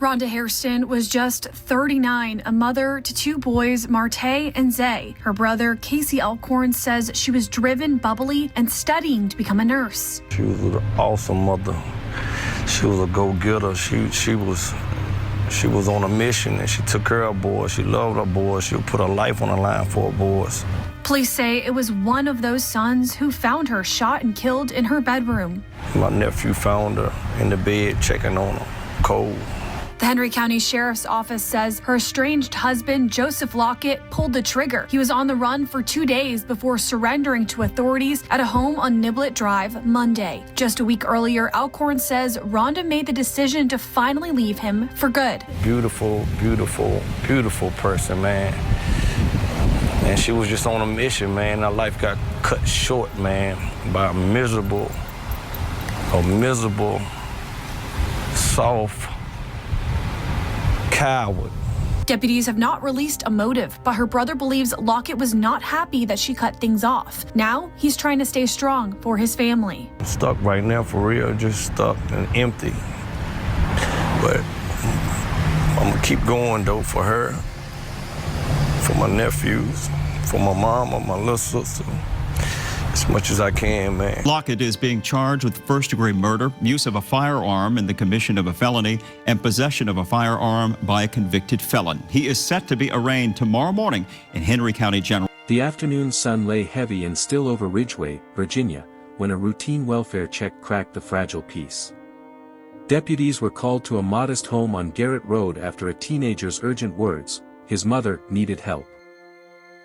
Rhonda Hairston was just 39, a mother to two boys, Marte and Zay. Her brother, Casey Alcorn, says she was driven, bubbly, and studying to become a nurse. She was an awesome mother. She was a go-getter. She was on a mission, and she took care of her boys. She loved her boys. She would put her life on the line for her boys. Police say it was one of those sons who found her shot and killed in her bedroom. My nephew found her in the bed, checking on her, cold. The Henry County Sheriff's Office says her estranged husband, Joseph Lockett, pulled the trigger. He was on the run for 2 days before surrendering to authorities at a home on Niblet Drive Monday. Just a week earlier, Alcorn says Rhonda made the decision to finally leave him for good. Beautiful, beautiful, beautiful person, man. And she was just on a mission, man. Her life got cut short, man, by a miserable, soft coward. Deputies have not released a motive, but her brother believes Lockett was not happy that she cut things off. Now, he's trying to stay strong for his family. I'm stuck right now, for real, just stuck and empty. But I'm gonna keep going, though, for her, for my nephews, for my mom and my little sister. As much as I can, man. Lockett is being charged with first-degree murder, use of a firearm in the commission of a felony, and possession of a firearm by a convicted felon. He is set to be arraigned tomorrow morning in Henry County General. The afternoon sun lay heavy and still over Ridgeway, Virginia, when a routine welfare check cracked the fragile peace. Deputies were called to a modest home on Garrett Road after a teenager's urgent words, his mother needed help.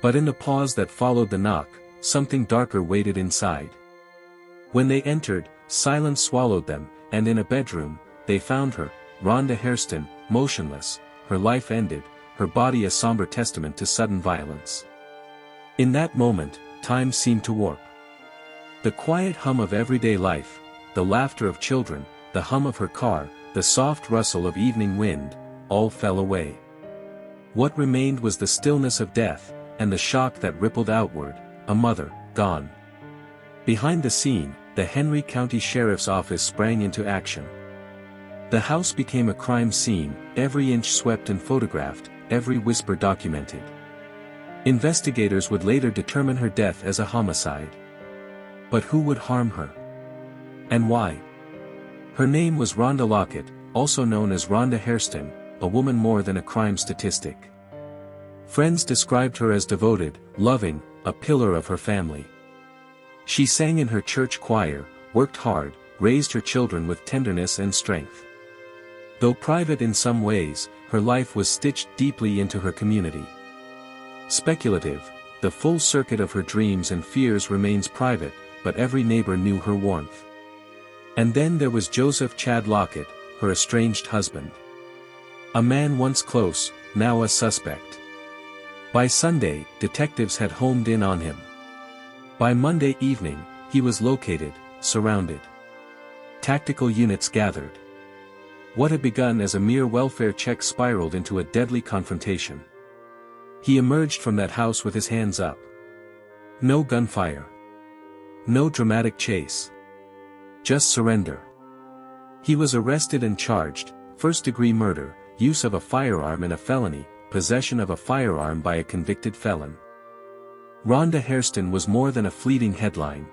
But in the pause that followed the knock, something darker waited inside. When they entered, silence swallowed them, and in a bedroom, they found her, Rhonda Hairston, motionless, her life ended, her body a somber testament to sudden violence. In that moment, time seemed to warp. The quiet hum of everyday life, the laughter of children, the hum of her car, the soft rustle of evening wind, all fell away. What remained was the stillness of death, and the shock that rippled outward. A mother, gone. Behind the scene, the Henry County Sheriff's Office sprang into action. The house became a crime scene, every inch swept and photographed, every whisper documented. Investigators would later determine her death as a homicide. But who would harm her? And why? Her name was Rhonda Lockett, also known as Rhonda Hairston, a woman more than a crime statistic. Friends described her as devoted, loving, a pillar of her family. She sang in her church choir, worked hard, raised her children with tenderness and strength. Though private in some ways, her life was stitched deeply into her community. Speculative, the full circuit of her dreams and fears remains private, but every neighbor knew her warmth. And then there was Joseph Chad Lockett, her estranged husband. A man once close, now a suspect. By Sunday, detectives had homed in on him. By Monday evening, he was located, surrounded. Tactical units gathered. What had begun as a mere welfare check spiraled into a deadly confrontation. He emerged from that house with his hands up. No gunfire. No dramatic chase. Just surrender. He was arrested and charged, first-degree murder, use of a firearm in a felony, possession of a firearm by a convicted felon. Rhonda Hairston was more than a fleeting headline.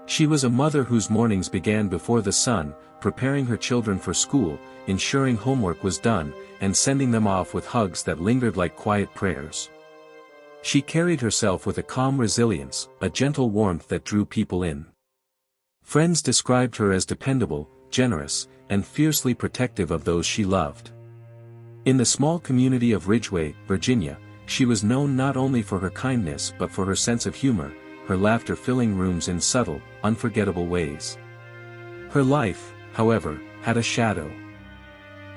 She was a mother whose mornings began before the sun, preparing her children for school, ensuring homework was done, and sending them off with hugs that lingered like quiet prayers. She carried herself with a calm resilience, a gentle warmth that drew people in. Friends described her as dependable, generous, and fiercely protective of those she loved. In the small community of Ridgeway, Virginia, she was known not only for her kindness but for her sense of humor, her laughter filling rooms in subtle, unforgettable ways. Her life, however, had a shadow.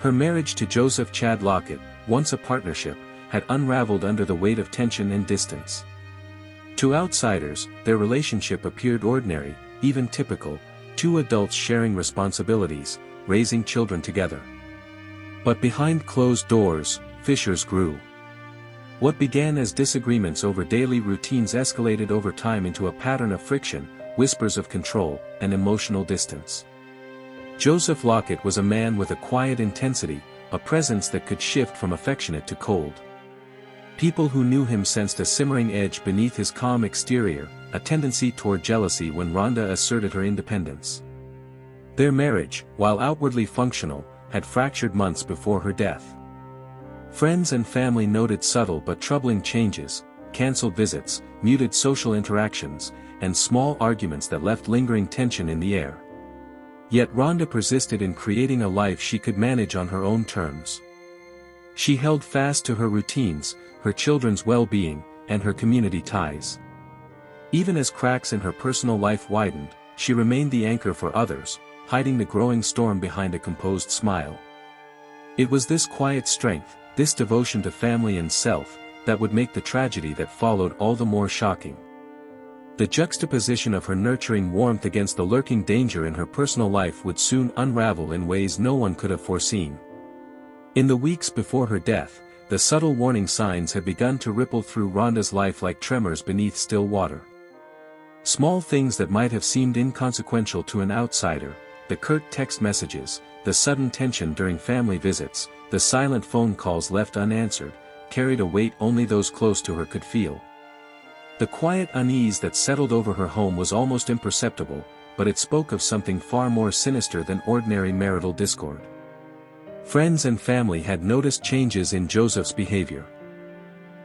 Her marriage to Joseph Chad Lockett, once a partnership, had unraveled under the weight of tension and distance. To outsiders, their relationship appeared ordinary, even typical, two adults sharing responsibilities, raising children together. But behind closed doors, fissures grew. What began as disagreements over daily routines escalated over time into a pattern of friction, whispers of control, and emotional distance. Joseph Lockett was a man with a quiet intensity, a presence that could shift from affectionate to cold. People who knew him sensed a simmering edge beneath his calm exterior, a tendency toward jealousy when Rhonda asserted her independence. Their marriage, while outwardly functional, had fractured months before her death. Friends and family noted subtle but troubling changes, cancelled visits, muted social interactions, and small arguments that left lingering tension in the air. Yet Rhonda persisted in creating a life she could manage on her own terms. She held fast to her routines, her children's well-being, and her community ties. Even as cracks in her personal life widened, she remained the anchor for others, hiding the growing storm behind a composed smile. It was this quiet strength, this devotion to family and self, that would make the tragedy that followed all the more shocking. The juxtaposition of her nurturing warmth against the lurking danger in her personal life would soon unravel in ways no one could have foreseen. In the weeks before her death, the subtle warning signs had begun to ripple through Rhonda's life like tremors beneath still water. Small things that might have seemed inconsequential to an outsider, the curt text messages, the sudden tension during family visits, the silent phone calls left unanswered, carried a weight only those close to her could feel. The quiet unease that settled over her home was almost imperceptible, but it spoke of something far more sinister than ordinary marital discord. Friends and family had noticed changes in Joseph's behavior.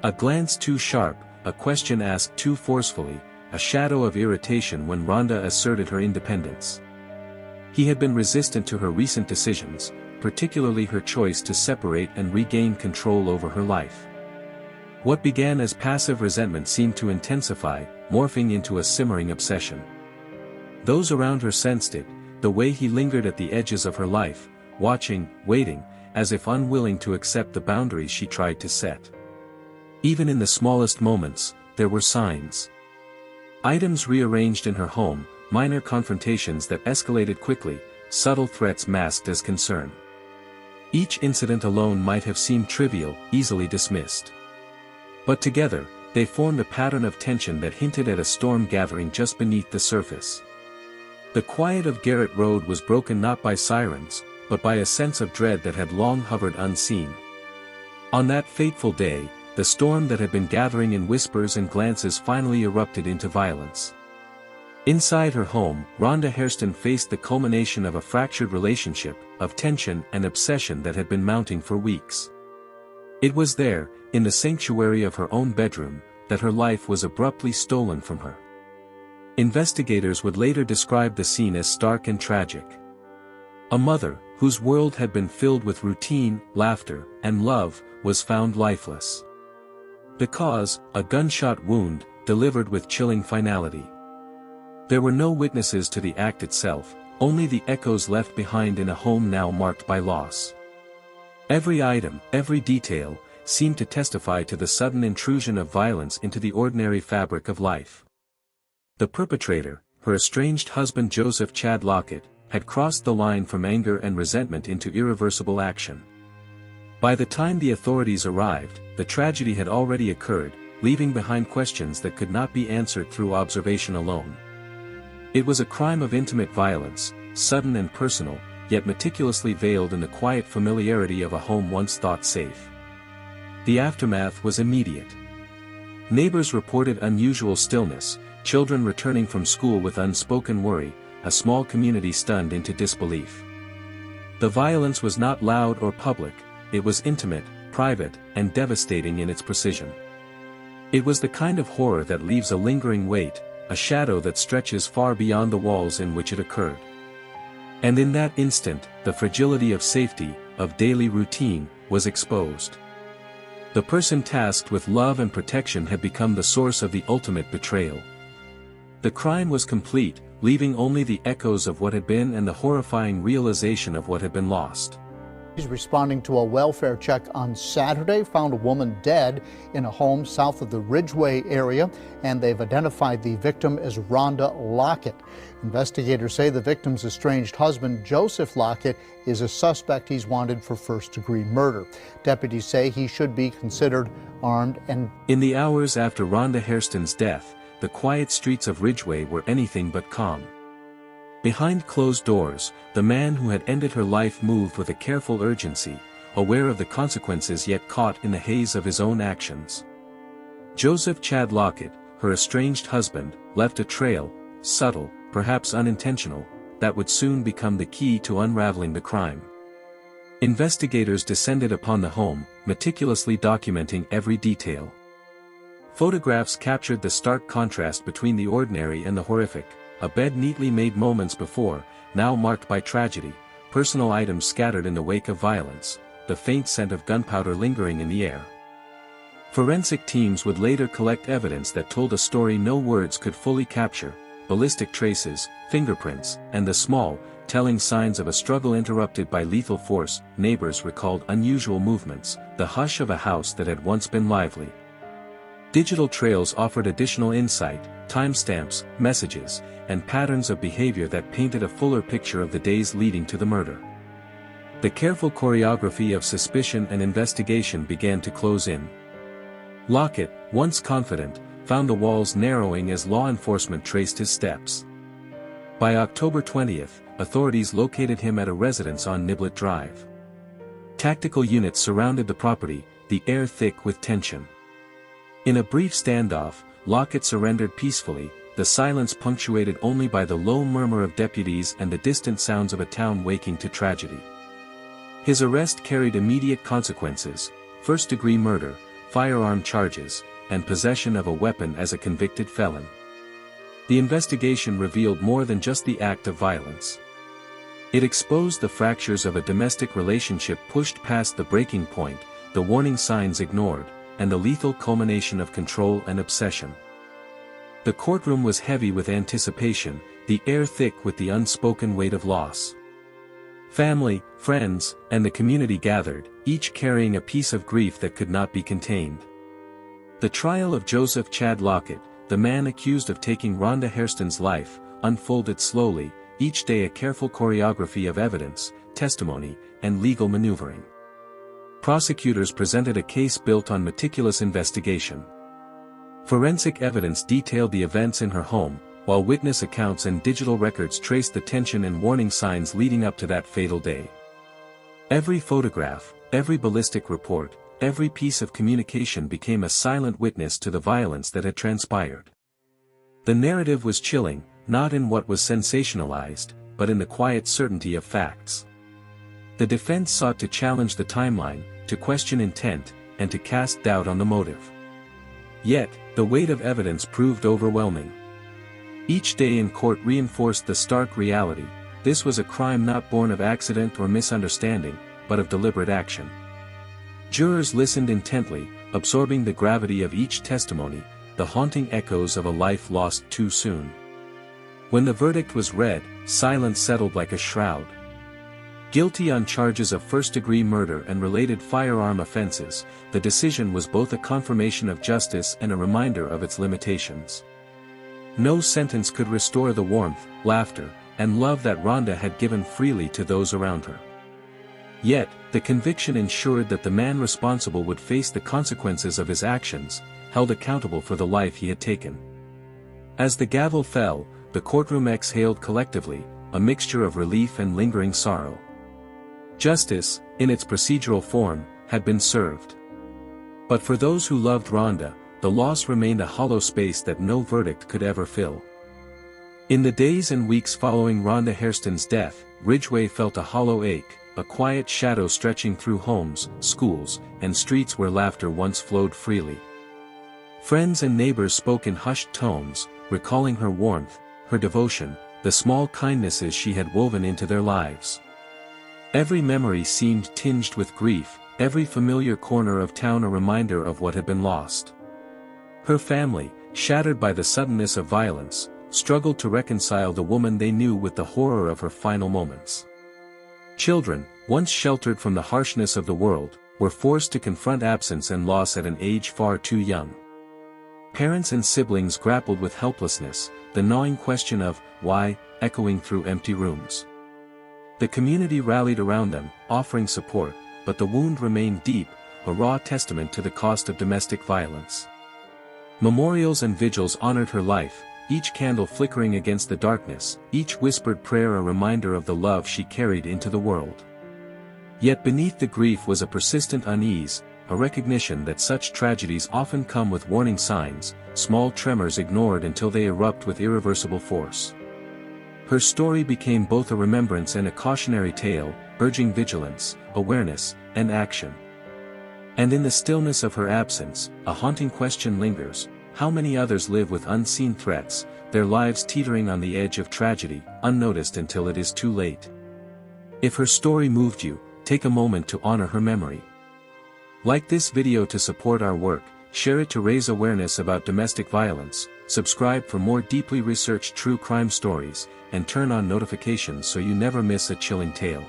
A glance too sharp, a question asked too forcefully, a shadow of irritation when Rhonda asserted her independence. He had been resistant to her recent decisions, particularly her choice to separate and regain control over her life. What began as passive resentment seemed to intensify, morphing into a simmering obsession. Those around her sensed it, the way he lingered at the edges of her life, watching, waiting, as if unwilling to accept the boundaries she tried to set. Even in the smallest moments, there were signs. Items rearranged in her home, minor confrontations that escalated quickly, subtle threats masked as concern. Each incident alone might have seemed trivial, easily dismissed. But together, they formed a pattern of tension that hinted at a storm gathering just beneath the surface. The quiet of Garrett Road was broken not by sirens, but by a sense of dread that had long hovered unseen. On that fateful day, the storm that had been gathering in whispers and glances finally erupted into violence. Inside her home, Rhonda Hairston faced the culmination of a fractured relationship, of tension and obsession that had been mounting for weeks. It was there, in the sanctuary of her own bedroom, that her life was abruptly stolen from her. Investigators would later describe the scene as stark and tragic. A mother, whose world had been filled with routine, laughter, and love, was found lifeless. The cause, a gunshot wound, delivered with chilling finality. There were no witnesses to the act itself, only the echoes left behind in a home now marked by loss. Every item, every detail, seemed to testify to the sudden intrusion of violence into the ordinary fabric of life. The perpetrator, her estranged husband Joseph Chad Lockett, had crossed the line from anger and resentment into irreversible action. By the time the authorities arrived, the tragedy had already occurred, leaving behind questions that could not be answered through observation alone. It was a crime of intimate violence, sudden and personal, yet meticulously veiled in the quiet familiarity of a home once thought safe. The aftermath was immediate. Neighbors reported unusual stillness, children returning from school with unspoken worry, a small community stunned into disbelief. The violence was not loud or public, it was intimate, private, and devastating in its precision. It was the kind of horror that leaves a lingering weight, a shadow that stretches far beyond the walls in which it occurred. And in that instant, the fragility of safety, of daily routine, was exposed. The person tasked with love and protection had become the source of the ultimate betrayal. The crime was complete, leaving only the echoes of what had been and the horrifying realization of what had been lost. He's responding to a welfare check on Saturday, found a woman dead in a home south of the Ridgeway area, and they've identified the victim as Rhonda Lockett. Investigators say the victim's estranged husband, Joseph Lockett, is a suspect. He's wanted for first-degree murder. Deputies say he should be considered armed and... In the hours after Rhonda Hairston's death, the quiet streets of Ridgeway were anything but calm. Behind closed doors, the man who had ended her life moved with a careful urgency, aware of the consequences yet caught in the haze of his own actions. Joseph Chad Lockett, her estranged husband, left a trail, subtle, perhaps unintentional, that would soon become the key to unraveling the crime. Investigators descended upon the home, meticulously documenting every detail. Photographs captured the stark contrast between the ordinary and the horrific, a bed neatly made moments before, now marked by tragedy, personal items scattered in the wake of violence, the faint scent of gunpowder lingering in the air. Forensic teams would later collect evidence that told a story no words could fully capture: ballistic traces, fingerprints, and the small, telling signs of a struggle interrupted by lethal force. Neighbors recalled unusual movements, the hush of a house that had once been lively. Digital trails offered additional insight, timestamps, messages, and patterns of behavior that painted a fuller picture of the days leading to the murder. The careful choreography of suspicion and investigation began to close in. Lockett, once confident, found the walls narrowing as law enforcement traced his steps. By October 20th, authorities located him at a residence on Niblet Drive. Tactical units surrounded the property, the air thick with tension. In a brief standoff, Lockett surrendered peacefully, the silence punctuated only by the low murmur of deputies and the distant sounds of a town waking to tragedy. His arrest carried immediate consequences: first-degree murder, firearm charges, and possession of a weapon as a convicted felon. The investigation revealed more than just the act of violence. It exposed the fractures of a domestic relationship pushed past the breaking point, the warning signs ignored, and the lethal culmination of control and obsession. The courtroom was heavy with anticipation, the air thick with the unspoken weight of loss. Family, friends, and the community gathered, each carrying a piece of grief that could not be contained. The trial of Joseph Chad Lockett, the man accused of taking Rhonda Hairston's life, unfolded slowly, each day a careful choreography of evidence, testimony, and legal maneuvering. Prosecutors presented a case built on meticulous investigation. Forensic evidence detailed the events in her home, while witness accounts and digital records traced the tension and warning signs leading up to that fatal day. Every photograph, every ballistic report, every piece of communication became a silent witness to the violence that had transpired. The narrative was chilling, not in what was sensationalized, but in the quiet certainty of facts. The defense sought to challenge the timeline, to question intent, and to cast doubt on the motive. Yet, the weight of evidence proved overwhelming. Each day in court reinforced the stark reality: this was a crime not born of accident or misunderstanding, but of deliberate action. Jurors listened intently, absorbing the gravity of each testimony, the haunting echoes of a life lost too soon. When the verdict was read, silence settled like a shroud. Guilty on charges of first-degree murder and related firearm offenses, the decision was both a confirmation of justice and a reminder of its limitations. No sentence could restore the warmth, laughter, and love that Rhonda had given freely to those around her. Yet, the conviction ensured that the man responsible would face the consequences of his actions, held accountable for the life he had taken. As the gavel fell, the courtroom exhaled collectively, a mixture of relief and lingering sorrow. Justice, in its procedural form, had been served. But for those who loved Rhonda, the loss remained a hollow space that no verdict could ever fill. In the days and weeks following Rhonda Hairston's death, Ridgeway felt a hollow ache, a quiet shadow stretching through homes, schools, and streets where laughter once flowed freely. Friends and neighbors spoke in hushed tones, recalling her warmth, her devotion, the small kindnesses she had woven into their lives. Every memory seemed tinged with grief, every familiar corner of town a reminder of what had been lost. Her family, shattered by the suddenness of violence, struggled to reconcile the woman they knew with the horror of her final moments. Children, once sheltered from the harshness of the world, were forced to confront absence and loss at an age far too young. Parents and siblings grappled with helplessness, the gnawing question of why echoing through empty rooms. The community rallied around them, offering support, but the wound remained deep, a raw testament to the cost of domestic violence. Memorials and vigils honored her life, each candle flickering against the darkness, each whispered prayer a reminder of the love she carried into the world. Yet beneath the grief was a persistent unease, a recognition that such tragedies often come with warning signs, small tremors ignored until they erupt with irreversible force. Her story became both a remembrance and a cautionary tale, urging vigilance, awareness, and action. And in the stillness of her absence, a haunting question lingers: how many others live with unseen threats, their lives teetering on the edge of tragedy, unnoticed until it is too late? If her story moved you, take a moment to honor her memory. Like this video to support our work, share it to raise awareness about domestic violence, subscribe for more deeply researched true crime stories, and turn on notifications so you never miss a chilling tale.